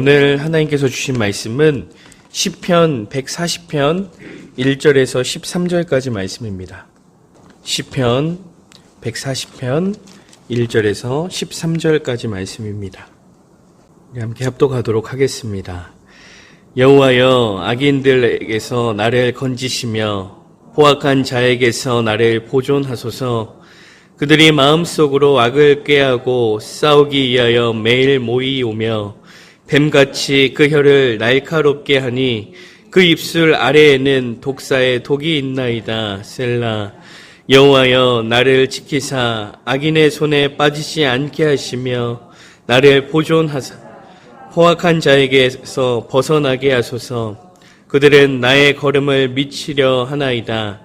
오늘 하나님께서 주신 말씀은 시편 140편 1절에서 13절까지 말씀입니다. 시편 140편 1절에서 13절까지 말씀입니다. 함께 합독하도록 하겠습니다. 여호와여, 악인들에게서 나를 건지시며 포악한 자에게서 나를 보존하소서. 그들이 마음속으로 악을 꾀하고 싸우기 위하여 매일 모이오며 뱀같이 그 혀를 날카롭게 하니 그 입술 아래에는 독사의 독이 있나이다. 셀라. 여호와여, 나를 지키사 악인의 손에 빠지지 않게 하시며 나를 보존하사 포악한 자에게서 벗어나게 하소서. 그들은 나의 걸음을 미치려 하나이다.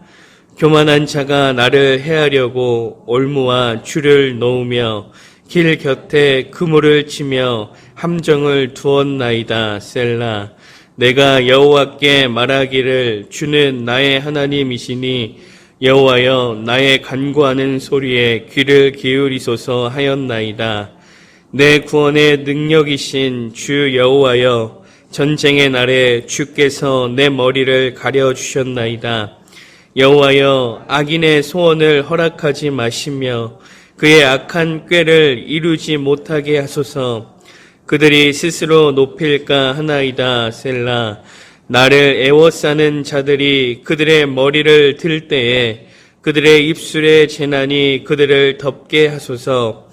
교만한 자가 나를 해하려고 올무와 줄을 놓으며 길 곁에 그물을 치며 함정을 두었나이다. 셀라. 내가 여호와께 말하기를 주는 나의 하나님이시니 여호와여, 나의 간구하는 소리에 귀를 기울이소서 하였나이다. 내 구원의 능력이신 주 여호와여, 전쟁의 날에 주께서 내 머리를 가려주셨나이다. 여호와여, 악인의 소원을 허락하지 마시며 그의 악한 꾀를 이루지 못하게 하소서. 그들이 스스로 높일까 하나이다. 셀라. 나를 애워싸는 자들이 그들의 머리를 들 때에 그들의 입술의 재난이 그들을 덮게 하소서.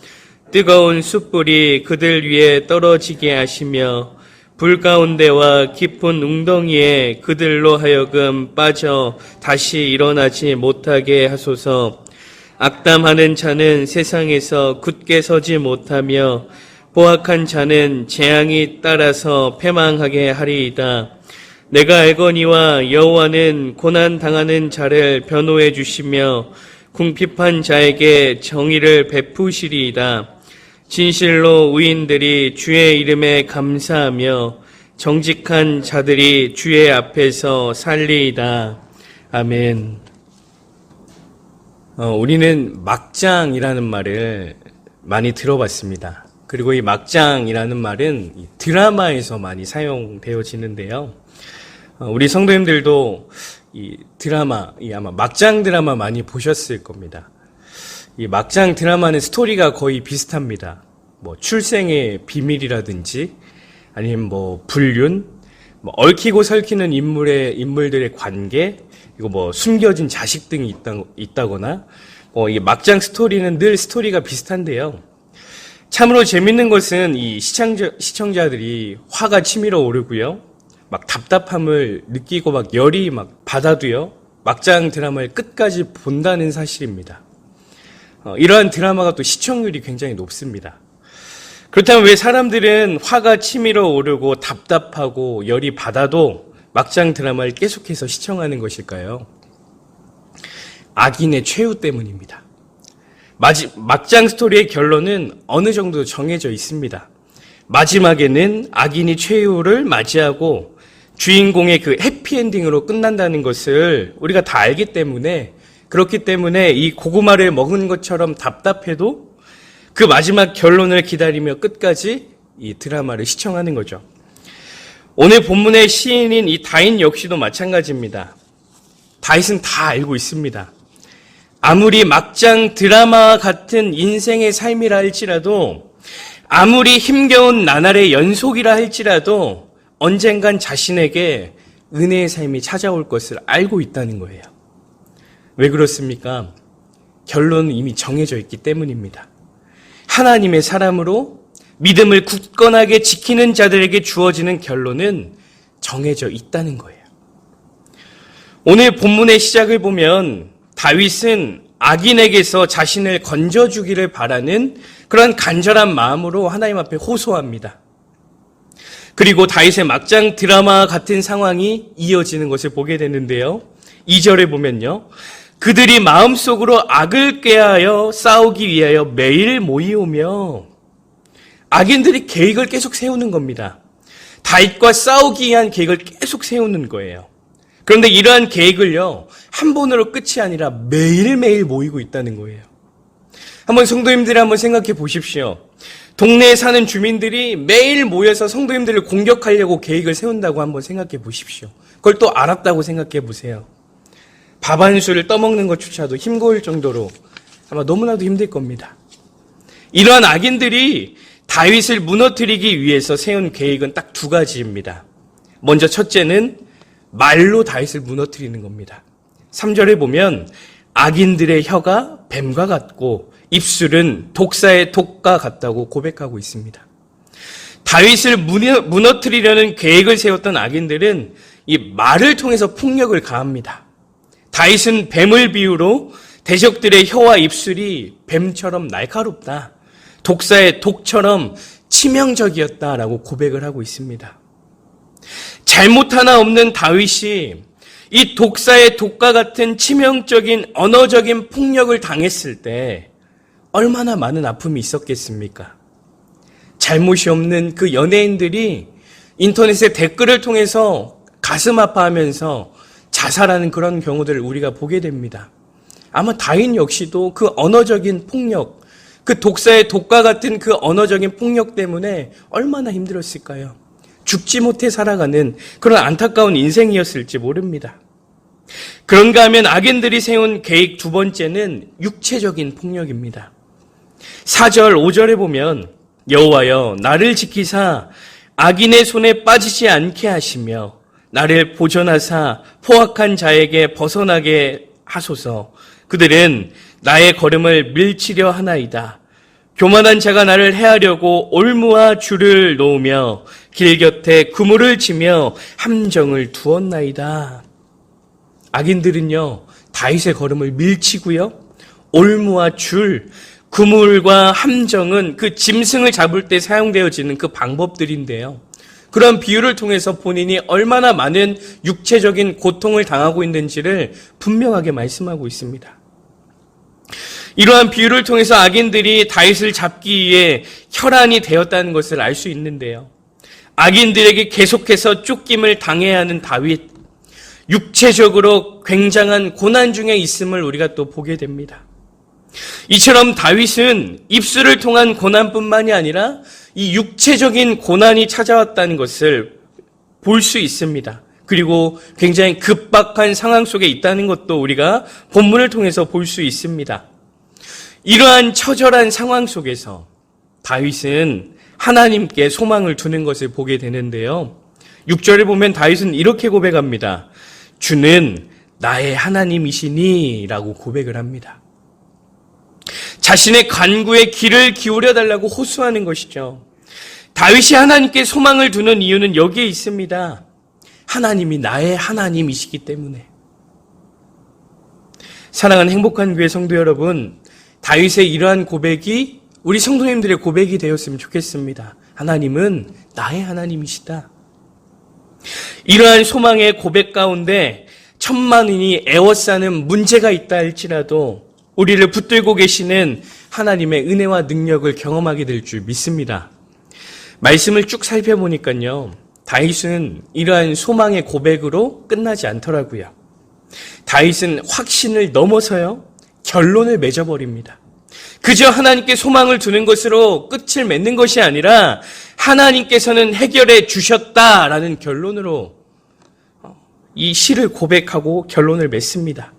뜨거운 숯불이 그들 위에 떨어지게 하시며 불 가운데와 깊은 웅덩이에 그들로 하여금 빠져 다시 일어나지 못하게 하소서. 악담하는 자는 세상에서 굳게 서지 못하며 포악한 자는 재앙이 따라서 패망하게 하리이다. 내가 알거니와 여호와는 고난당하는 자를 변호해 주시며 궁핍한 자에게 정의를 베푸시리이다. 진실로 의인들이 주의 이름에 감사하며 정직한 자들이 주의 앞에서 살리이다. 아멘. 우리는 막장이라는 말을 많이 들어봤습니다. 그리고 이 막장이라는 말은 드라마에서 많이 사용되어지는데요. 우리 성도님들도 이 드라마, 아마 막장 드라마 많이 보셨을 겁니다. 이 막장 드라마는 스토리가 거의 비슷합니다. 출생의 비밀이라든지 아니면 불륜, 얽히고 설키는 인물들의 관계, 그리고 숨겨진 자식 등이 있다거나, 이 막장 스토리는 늘 스토리가 비슷한데요. 참으로 재밌는 것은 이 시청자들이 화가 치밀어 오르고요. 답답함을 느끼고 열이 받아도요. 막장 드라마를 끝까지 본다는 사실입니다. 이러한 드라마가 또 시청률이 굉장히 높습니다. 그렇다면 왜 사람들은 화가 치밀어 오르고 답답하고 열이 받아도 막장 드라마를 계속해서 시청하는 것일까요? 악인의 최후 때문입니다. 막장 스토리의 결론은 어느 정도 정해져 있습니다. 마지막에는 악인이 최후를 맞이하고 주인공의 그 해피엔딩으로 끝난다는 것을 우리가 다 알기 때문에, 그렇기 때문에 이 고구마를 먹은 것처럼 답답해도 그 마지막 결론을 기다리며 끝까지 이 드라마를 시청하는 거죠. 오늘 본문의 시인인 이 다윗 역시도 마찬가지입니다. 다윗은 다 알고 있습니다. 아무리 막장 드라마와 같은 인생의 삶이라 할지라도, 아무리 힘겨운 나날의 연속이라 할지라도 언젠간 자신에게 은혜의 삶이 찾아올 것을 알고 있다는 거예요. 왜 그렇습니까? 결론은 이미 정해져 있기 때문입니다. 하나님의 사람으로 믿음을 굳건하게 지키는 자들에게 주어지는 결론은 정해져 있다는 거예요. 오늘 본문의 시작을 보면 다윗은 악인에게서 자신을 건져주기를 바라는 그런 간절한 마음으로 하나님 앞에 호소합니다. 그리고 다윗의 막장 드라마와 같은 상황이 이어지는 것을 보게 되는데요. 2절에 보면요. 그들이 마음속으로 악을 꾀하여 싸우기 위하여 매일 모이오며, 악인들이 계획을 계속 세우는 겁니다. 다윗과 싸우기 위한 계획을 계속 세우는 거예요. 그런데 이러한 계획을요, 한 번으로 끝이 아니라 매일매일 모이고 있다는 거예요. 한번 성도님들이 한번 생각해 보십시오. 동네에 사는 주민들이 매일 모여서 성도님들을 공격하려고 계획을 세운다고 한번 생각해 보십시오. 그걸 또 알았다고 생각해 보세요. 밥 한 술을 떠먹는 것조차도 힘겨울 정도로 아마 너무나도 힘들 겁니다. 이러한 악인들이 다윗을 무너뜨리기 위해서 세운 계획은 딱 두 가지입니다. 먼저 첫째는 말로 다윗을 무너뜨리는 겁니다. 3절에 보면 악인들의 혀가 뱀과 같고 입술은 독사의 독과 같다고 고백하고 있습니다. 다윗을 무너뜨리려는 계획을 세웠던 악인들은 이 말을 통해서 폭력을 가합니다. 다윗은 뱀을 비유로 대적들의 혀와 입술이 뱀처럼 날카롭다, 독사의 독처럼 치명적이었다라고 고백을 하고 있습니다. 잘못 하나 없는 다윗이 이 독사의 독과 같은 치명적인 언어적인 폭력을 당했을 때 얼마나 많은 아픔이 있었겠습니까? 잘못이 없는 그 연예인들이 인터넷에 댓글을 통해서 가슴 아파하면서 자살하는 그런 경우들을 우리가 보게 됩니다. 아마 다윗 역시도 그 언어적인 폭력, 그 독사의 독과 같은 그 언어적인 폭력 때문에 얼마나 힘들었을까요? 죽지 못해 살아가는 그런 안타까운 인생이었을지 모릅니다. 그런가 하면 악인들이 세운 계획 두 번째는 육체적인 폭력입니다. 4절, 5절에 보면 여호와여 나를 지키사 악인의 손에 빠지지 않게 하시며 나를 보전하사 포악한 자에게 벗어나게 하소서. 그들은 나의 걸음을 밀치려 하나이다. 교만한 자가 나를 해하려고 올무와 줄을 놓으며 길 곁에 그물을 치며 함정을 두었나이다. 악인들은요, 다윗의 걸음을 밀치고요, 올무와 줄, 그물과 함정은 그 짐승을 잡을 때 사용되어지는 그 방법들인데요. 그런 비유를 통해서 본인이 얼마나 많은 육체적인 고통을 당하고 있는지를 분명하게 말씀하고 있습니다. 이러한 비유를 통해서 악인들이 다윗을 잡기 위해 혈안이 되었다는 것을 알 수 있는데요. 악인들에게 계속해서 쫓김을 당해야 하는 다윗, 육체적으로 굉장한 고난 중에 있음을 우리가 또 보게 됩니다. 이처럼 다윗은 입술을 통한 고난뿐만이 아니라 이 육체적인 고난이 찾아왔다는 것을 볼 수 있습니다. 그리고 굉장히 급박한 상황 속에 있다는 것도 우리가 본문을 통해서 볼 수 있습니다. 이러한 처절한 상황 속에서 다윗은 하나님께 소망을 두는 것을 보게 되는데요. 6절에 보면 다윗은 이렇게 고백합니다. 주는 나의 하나님이시니 라고 고백을 합니다. 자신의 간구에 귀를 기울여 달라고 호소하는 것이죠. 다윗이 하나님께 소망을 두는 이유는 여기에 있습니다. 하나님이 나의 하나님이시기 때문에. 사랑하는 행복한 교회 성도 여러분, 다윗의 이러한 고백이 우리 성도님들의 고백이 되었으면 좋겠습니다. 하나님은 나의 하나님이시다. 이러한 소망의 고백 가운데 천만인이 애워싸는 문제가 있다 할지라도 우리를 붙들고 계시는 하나님의 은혜와 능력을 경험하게 될 줄 믿습니다. 말씀을 쭉 살펴보니까요, 다윗은 이러한 소망의 고백으로 끝나지 않더라고요. 다윗은 확신을 넘어서요, 결론을 맺어버립니다. 그저 하나님께 소망을 두는 것으로 끝을 맺는 것이 아니라 하나님께서는 해결해 주셨다라는 결론으로 이 시를 고백하고 결론을 맺습니다.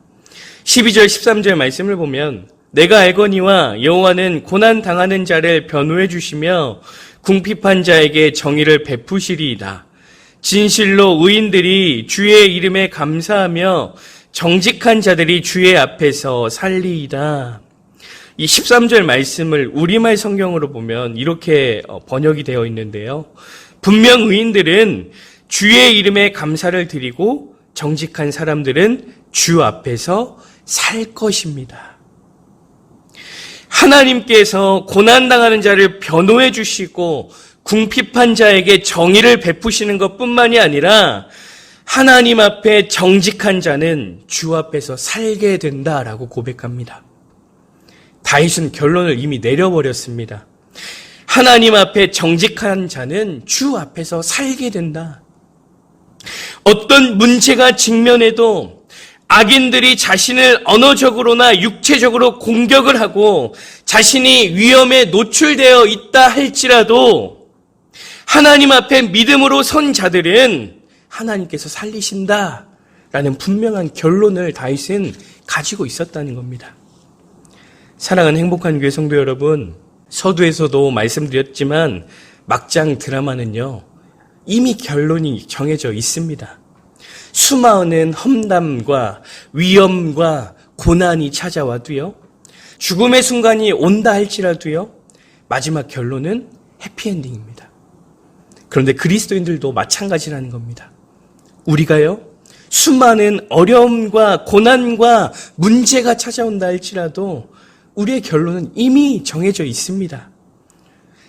12절 13절 말씀을 보면 내가 알거니와 여호와는 고난당하는 자를 변호해 주시며 궁핍한 자에게 정의를 베푸시리이다. 진실로 의인들이 주의 이름에 감사하며 정직한 자들이 주의 앞에서 살리이다. 이 13절 말씀을 우리말 성경으로 보면 이렇게 번역이 되어 있는데요. 분명 의인들은 주의 이름에 감사를 드리고 정직한 사람들은 주 앞에서 살 것입니다. 하나님께서 고난당하는 자를 변호해 주시고 궁핍한 자에게 정의를 베푸시는 것뿐만이 아니라 하나님 앞에 정직한 자는 주 앞에서 살게 된다라고 고백합니다. 다윗은 결론을 이미 내려버렸습니다. 하나님 앞에 정직한 자는 주 앞에서 살게 된다. 어떤 문제가 직면해도 악인들이 자신을 언어적으로나 육체적으로 공격을 하고 자신이 위험에 노출되어 있다 할지라도 하나님 앞에 믿음으로 선 자들은 하나님께서 살리신다라는 분명한 결론을 다윗은 가지고 있었다는 겁니다. 사랑하는 행복한 교회 성도 여러분, 서두에서도 말씀드렸지만 막장 드라마는요, 이미 결론이 정해져 있습니다. 수많은 험담과 위험과 고난이 찾아와도요, 죽음의 순간이 온다 할지라도요, 마지막 결론은 해피엔딩입니다. 그런데 그리스도인들도 마찬가지라는 겁니다. 우리가요, 수많은 어려움과 고난과 문제가 찾아온다 할지라도 우리의 결론은 이미 정해져 있습니다.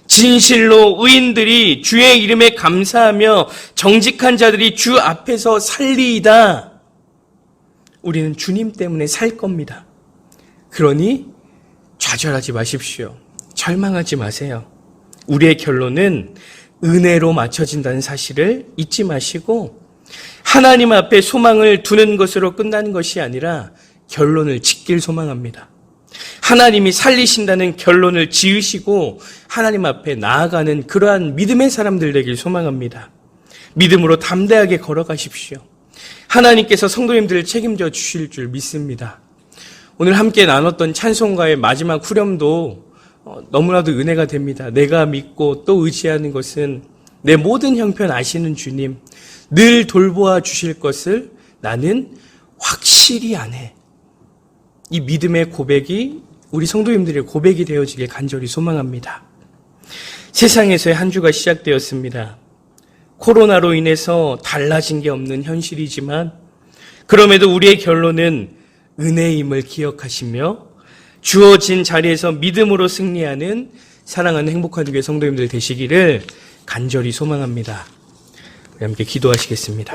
진실로 의인들이 주의 이름에 감사하며 정직한 자들이 주 앞에서 살리이다. 우리는 주님 때문에 살 겁니다. 그러니 좌절하지 마십시오. 절망하지 마세요. 우리의 결론은 은혜로 맞춰진다는 사실을 잊지 마시고 하나님 앞에 소망을 두는 것으로 끝나는 것이 아니라 결론을 짓길 소망합니다. 하나님이 살리신다는 결론을 지으시고 하나님 앞에 나아가는 그러한 믿음의 사람들 되길 소망합니다. 믿음으로 담대하게 걸어가십시오. 하나님께서 성도님들을 책임져 주실 줄 믿습니다. 오늘 함께 나눴던 찬송가의 마지막 후렴도 너무나도 은혜가 됩니다. 내가 믿고 또 의지하는 것은 내 모든 형편 아시는 주님, 늘 돌보아 주실 것을 나는 확실히 아네. 이 믿음의 고백이 우리 성도님들의 고백이 되어지길 간절히 소망합니다. 세상에서의 한 주가 시작되었습니다. 코로나로 인해서 달라진 게 없는 현실이지만 그럼에도 우리의 결론은 은혜임을 기억하시며 주어진 자리에서 믿음으로 승리하는 사랑하는 행복한 교회 성도님들 되시기를 간절히 소망합니다. 우리 함께 기도하시겠습니다.